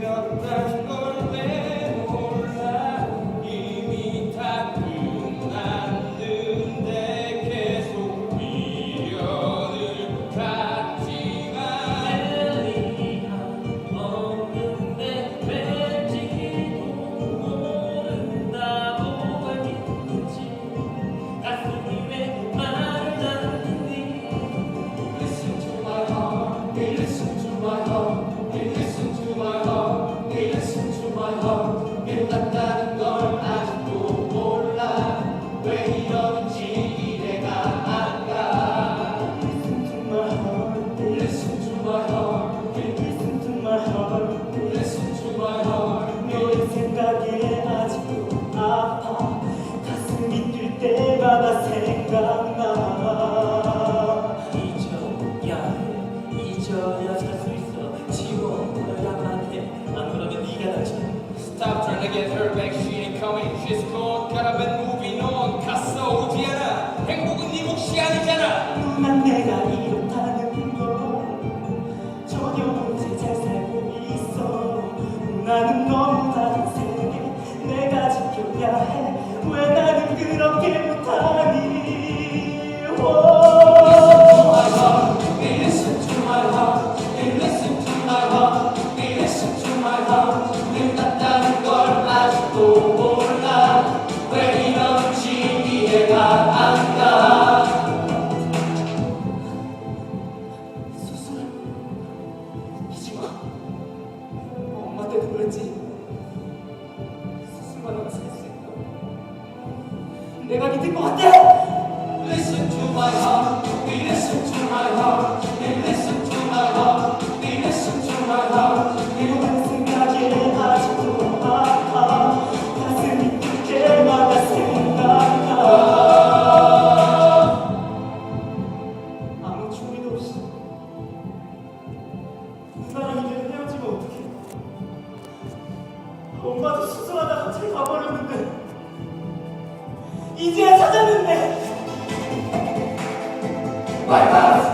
헤어졌다는 걸 왜 몰라. 이미 다 끝났는데 계속 미련을 갖지만 멜리가 없는데 왠지도 모른다고 알겠지. 가슴이 왜 말을 않는지. Listen to my heart, hey, listen to my heart, hey, listen to my heart, hey, listen to my heart. 끝났다는 걸 아직도 몰라. 왜 이러는지 이해가 안 가. Listen to my heart, hey, listen to my heart, hey, listen to my heart, hey, listen to my heart. 너의 생각에 아직도 아파. 가슴이 뛸 때마다 생각나. 잊어야 해. 잊어야 살 수 있어. 지워야만 해. 안 그러면 네가 다쳐. Stop trying to get her back, she ain't coming, she's gone. Gotta be moving on. 갔어 오지 않아. 행복은 네 몫이 아니잖아. 난 내가 이렇다는 걸 전혀 모르지 잘 살고 있어. 나는 너무 다른 세계 내가 지켜야 해. 왜 나는 그렇게 못하니. Hey, listen to my heart, hey, listen to my heart, hey, listen to my heart. 끝났다는 걸 아직도 몰라. 왜 이런지 이해가 안 가. 수술 하지마. 엄마 때도 그랬지. 수술만 하면 살 수 있다. 내가 믿을 것 같아. Listen to my heart, hey, listen to my heart, hey, listen to my heart, hey, listen to my heart. 이런 생각에 아직도 아파. 가슴이 뛸 때마다 생각나. 아무 준비도 없이 누나랑 이제 헤어지면 어떡해. 엄마도 수술하다 갑자기 가버렸는데 이제야 찾았는데 My heart is